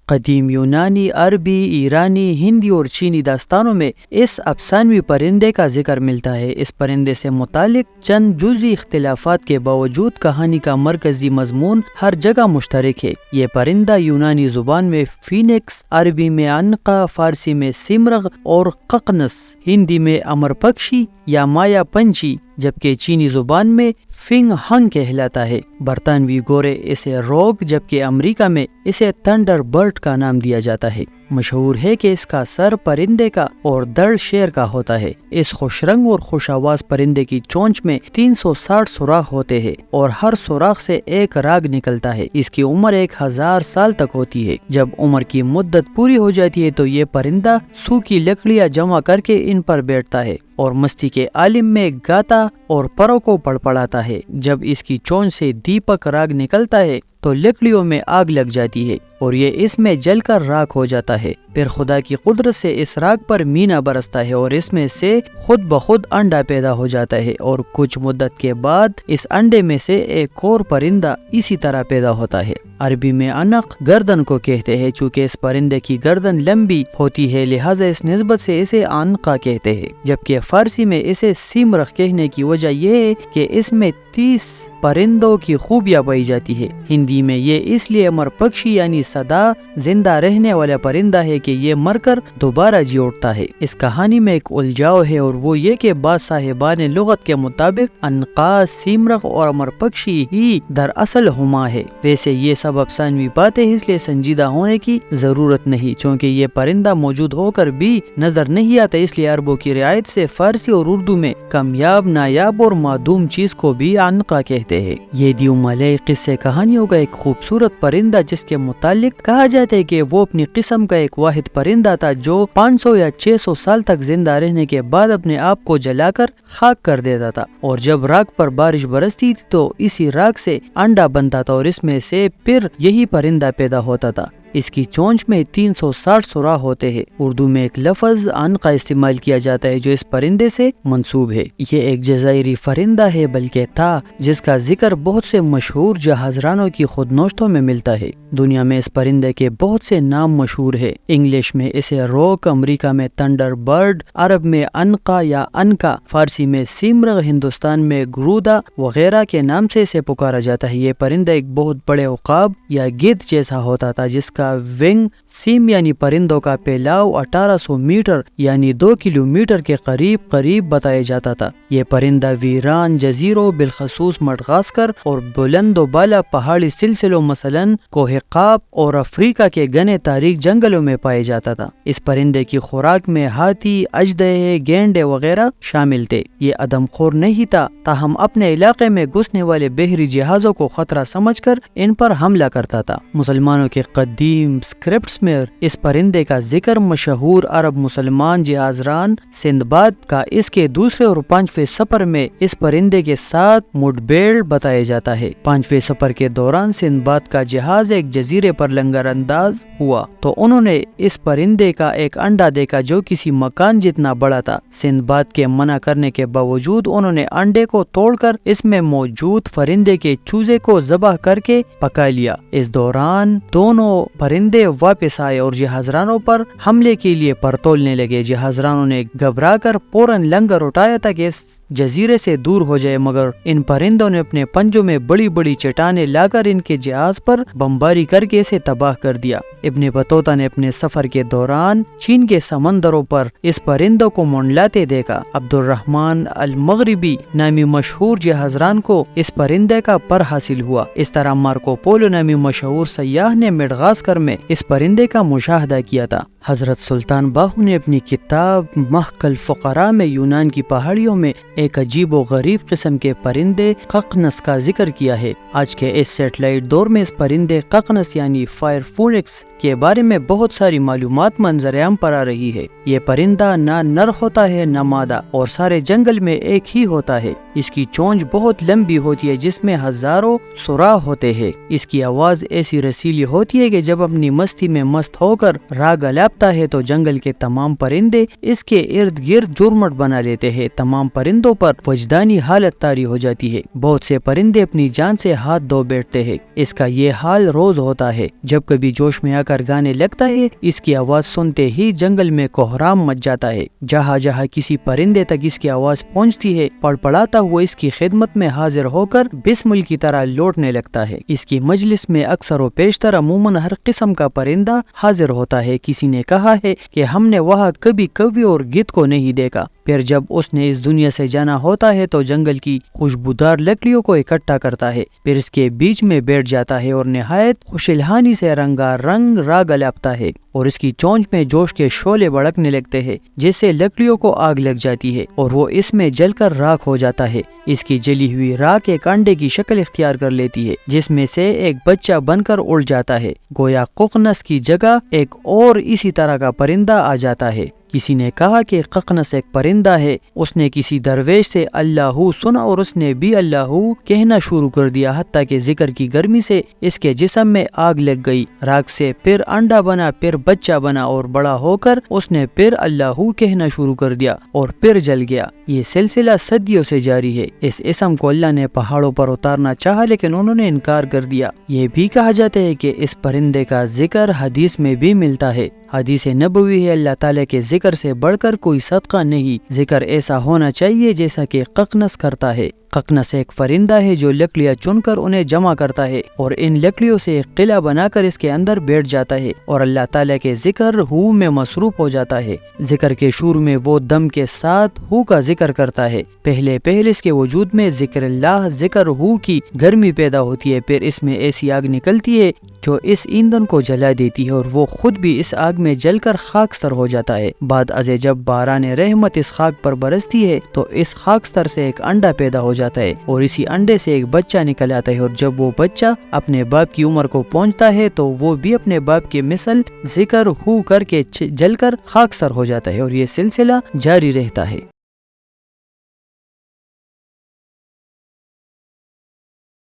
قدیم یونانی، عربی، ایرانی، ہندی اور چینی داستانوں میں اس افسانوی پرندے کا ذکر ملتا ہے۔ اس پرندے سے متعلق چند جزئی اختلافات کے باوجود کہانی کا مرکزی مضمون ہر جگہ مشترک ہے۔ یہ پرندہ یونانی زبان میں فینکس، عربی میں عنقا، فارسی میں سیمرغ اور ققنس، ہندی میں امر پکشی یا مایا پنچھی، جبکہ چینی زبان میں فنگ ہنگ کہلاتا ہے۔ برطانوی گورے اسے روگ، جبکہ امریکہ میں اسے تھنڈر برڈ کا نام دیا جاتا ہے۔ مشہور ہے کہ اس کا سر پرندے کا اور دڑ شیر کا ہوتا ہے۔ اس خوش رنگ اور خوش آواز پرندے کی چونچ میں 360 سوراخ ہوتے ہیں اور ہر سوراخ سے ایک راگ نکلتا ہے۔ اس کی عمر 1000 سال تک ہوتی ہے۔ جب عمر کی مدت پوری ہو جاتی ہے تو یہ پرندہ سوکھی لکڑیاں جمع کر کے ان پر بیٹھتا ہے اور مستی کے عالم میں گاتا اور پروں کو پڑپڑاتا ہے۔ جب اس کی چونچ سے دیپک راگ نکلتا ہے تو لکڑیوں میں آگ لگ جاتی ہے اور یہ اس میں جل کر راکھ ہو جاتا ہے۔ پھر خدا کی قدرت سے اس راگ پر مینا برستا ہے اور اس میں سے خود بخود انڈا پیدا ہو جاتا ہے اور کچھ مدت کے بعد اس انڈے میں سے ایک اور پرندہ اسی طرح پیدا ہوتا ہے۔ عربی میں عنق گردن کو کہتے ہیں۔ چونکہ اس پرندے کی گردن لمبی ہوتی ہے لہٰذا اس نسبت سے اسے عنقا کہتے ہیں، جبکہ فارسی میں اسے سیمرغ کہنے کی وجہ یہ ہے کہ اس میں 30 پرندوں کی خوبیاں پائی جاتی ہے۔ ہندی میں یہ اس لیے امر پکشی یعنی سدا زندہ رہنے والا پرندہ ہے کہ یہ مر کر دوبارہ جی اٹھتا ہے۔ اس کہانی میں ایک الجھاؤ ہے اور وہ یہ کہ بعض صاحبان لغت کے مطابق عنقا، سیمرغ اور امر پکشی ہی دراصل ہما ہے۔ ویسے یہ سب افسانوی باتیں اس لیے سنجیدہ ہونے کی ضرورت نہیں، چونکہ یہ پرندہ موجود ہو کر بھی نظر نہیں آتا، اس لیے عربوں کی رعایت سے فارسی اور اردو میں کامیاب، نایاب اور معدوم چیز کو بھی عنقا کہتے ہیں۔ یہ دیومالئی قصے کہانیوں کا ایک خوبصورت پرندہ جس کے متعلق کہا جاتا ہے کہ وہ اپنی قسم کا ایک واحد پرندہ تھا جو 500 یا 600 سال تک زندہ رہنے کے بعد اپنے آپ کو جلا کر خاک کر دیتا تھا، اور جب راکھ پر بارش برستی تھی تو اسی راکھ سے انڈا بنتا تھا اور اس میں سے پھر یہی پرندہ پیدا ہوتا تھا۔ اس کی چونچ میں 360 سوراخ ہوتے ہیں۔ اردو میں ایک لفظ عنقا استعمال کیا جاتا ہے جو اس پرندے سے منسوب ہے۔ یہ ایک جزائری پرندہ ہے بلکہ تھا جس کا ذکر بہت سے مشہور جہاز رانوں کی خود نوشتوں میں ملتا ہے۔ دنیا میں اس پرندے کے بہت سے نام مشہور ہیں۔ انگلش میں اسے روک، امریکہ میں تھنڈر برڈ، عرب میں عنقا یا عنکا، فارسی میں سیمرغ، ہندوستان میں گرودا وغیرہ کے نام سے اسے پکارا جاتا ہے۔ یہ پرندہ ایک بہت بڑے عقاب یا گدھ جیسا ہوتا تھا جس کا ونگ سیم یعنی پرندوں کا پھیلاؤ 1800 میٹر یعنی 2 کلومیٹر کے قریب بتایا جاتا تھا۔ یہ پرندہ ویران جزیروں بالخصوص مڈغاسکر اور بلند و بالا پہاڑی سلسلوں مثلاً کوہ قاف اور افریقہ کے گھنے تاریک جنگلوں میں پایا جاتا تھا۔ اس پرندے کی خوراک میں ہاتھی، اژدہے، گینڈے وغیرہ شامل تھے۔ یہ آدم خور نہیں تھا، تاہم اپنے علاقے میں گھسنے والے بحری جہازوں کو خطرہ سمجھ کر ان پر حملہ کرتا تھا۔ مسلمانوں کے قدیم اسکرپٹس میں اس پرندے کا ذکر مشہور عرب مسلمان جہاز ران سندباد کا اس کے دوسرے اور 5ویں سفر میں اس پرندے کے ساتھ مڈبیڑ بتایا جاتا ہے۔ 5ویں سفر کے دوران سندباد کا جہاز ایک جزیرے پر لنگر انداز ہوا تو انہوں نے اس پرندے کا ایک انڈا دیکھا جو کسی مکان جتنا بڑا تھا۔ سندباد کے منع کرنے کے باوجود انہوں نے انڈے کو توڑ کر اس میں موجود پرندے کے چوزے کو ذبح کر کے پکا لیا۔ اس دوران دونوں پرندے واپس آئے اور جہازرانوں پر حملے کے لیے پرتولنے لگے۔ جہازرانوں نے گھبرا کر فوراً لنگر اٹھایا تھا کہ اس جزیرے سے دور ہو جائے، مگر ان پرندوں نے اپنے پنجوں میں بڑی بڑی چٹانیں لا کر ان کے جہاز پر بمباری کر کے اسے تباہ کر دیا۔ ابن بطوطہ نے اپنے سفر کے دوران چین کے سمندروں پر اس پرندوں کو منڈلاتے دیکھا۔ عبد الرحمن المغربی نامی مشہور جہازران کو اس پرندے کا پر حاصل ہوا۔ اس طرح مارکو پولو نامی مشہور سیاح نے مڈغاسکر میں اس پرندے کا مشاہدہ کیا تھا۔ حضرت سلطان باہو نے اپنی کتاب محق الفقراء میں یونان کی پہاڑیوں میں ایک عجیب و غریب قسم کے پرندے ققنس کا ذکر کیا ہے۔ آج کے اس سیٹلائٹ دور میں اس پرندے ققنس یعنی فائر فونکس کے بارے میں بہت ساری معلومات منظر عام پر آ رہی ہے۔ یہ پرندہ نہ نر ہوتا ہے نہ مادہ اور سارے جنگل میں ایک ہی ہوتا ہے۔ اس کی چونچ بہت لمبی ہوتی ہے جس میں ہزاروں سوراخ ہوتے ہیں۔ اس کی آواز ایسی رسیلی ہوتی ہے کہ جب جب اپنی مستی میں مست ہو کر راگ الاپتا ہے تو جنگل کے تمام پرندے اس کے ارد گرد جرمٹ بنا لیتے ہیں۔ تمام پرندوں پر وجدانی حالت طاری ہو جاتی ہے۔ بہت سے پرندے اپنی جان سے ہاتھ دھو بیٹھتے ہیں۔ اس کا یہ حال روز ہوتا ہے۔ جب کبھی جوش میں آ کر گانے لگتا ہے، اس کی آواز سنتے ہی جنگل میں کوہرام مچ جاتا ہے۔ جہاں جہاں کسی پرندے تک اس کی آواز پہنچتی ہے، پڑپڑاتا ہوا اس کی خدمت میں حاضر ہو کر بسمل کی طرح لوٹنے لگتا ہے۔ اس کی مجلس میں اکثر و بیشتر عموماً ہر قسم کا پرندہ حاضر ہوتا ہے۔ کسی نے کہا ہے کہ ہم نے وہاں کبھی کوی اور گدھ کو نہیں دیکھا۔ پھر جب اس نے اس دنیا سے جانا ہوتا ہے تو جنگل کی خوشبودار لکڑیوں کو اکٹھا کرتا ہے، پھر اس کے بیچ میں بیٹھ جاتا ہے اور نہایت خوشالحانی سے رنگا رنگ راگ الاپتا ہے، اور اس کی چونچ میں جوش کے شعلے بھڑکنے لگتے ہیں، جس سے لکڑیوں کو آگ لگ جاتی ہے اور وہ اس میں جل کر راکھ ہو جاتا ہے۔ اس کی جلی ہوئی راکھ ایک انڈے کی شکل اختیار کر لیتی ہے، جس میں سے ایک بچہ بن کر اڑ جاتا ہے۔ گویا ققنس کی جگہ ایک اور اسی طرح کا پرندہ آ جاتا ہے۔ کسی نے کہا کہ ققنس ایک پرندہ ہے۔ اس نے کسی درویش سے اللہ سنا اور اس نے بھی اللہ کہنا شروع کر دیا، حتیٰ کہ ذکر کی گرمی سے اس کے جسم میں آگ لگ گئی۔ راگ سے پھر انڈا بنا، پھر بچہ بنا، اور بڑا ہو کر اس نے پھر اللہ کہنا شروع کر دیا اور پھر جل گیا۔ یہ سلسلہ صدیوں سے جاری ہے۔ اس اسم کو اللہ نے پہاڑوں پر اتارنا چاہا، لیکن انہوں نے انکار کر دیا۔ یہ بھی کہا جاتا ہے کہ اس پرندے کا ذکر حدیث میں بھی ملتا ہے۔ حدیث نبوی ہے، اللہ تعالیٰ کے ذکر سے بڑھ کر کوئی صدقہ نہیں۔ ذکر ایسا ہونا چاہیے جیسا کہ ققنس کرتا ہے۔ ققنس ایک پرندہ ہے جو لکڑیاں چن کر انہیں جمع کرتا ہے اور ان لکڑیوں سے ایک قلعہ بنا کر اس کے اندر بیٹھ جاتا ہے اور اللہ تعالیٰ کے ذکر ہو میں مصروف ہو جاتا ہے۔ ذکر کے شروع میں وہ دم کے ساتھ ہو کا ذکر کرتا ہے۔ پہلے اس کے وجود میں ذکر اللہ، ذکر ہو کی گرمی پیدا ہوتی ہے، پھر اس میں ایسی آگ نکلتی ہے جو اس ایندھن کو جلا دیتی ہے اور وہ خود بھی اس آگ میں جل کر خاکستر ہو جاتا ہے۔ بعد ازیں جب باران رحمت اس خاک پر برستی ہے تو اس خاکستر سے ایک انڈا پیدا ہو جاتا ہے اور اسی انڈے سے ایک بچہ نکل آتا ہے، اور جب وہ بچہ اپنے باپ کی عمر کو پہنچتا ہے تو وہ بھی اپنے باپ کے مثل ذکر ہو کر کے جل کر خاکستر ہو جاتا ہے، اور یہ سلسلہ جاری رہتا ہے۔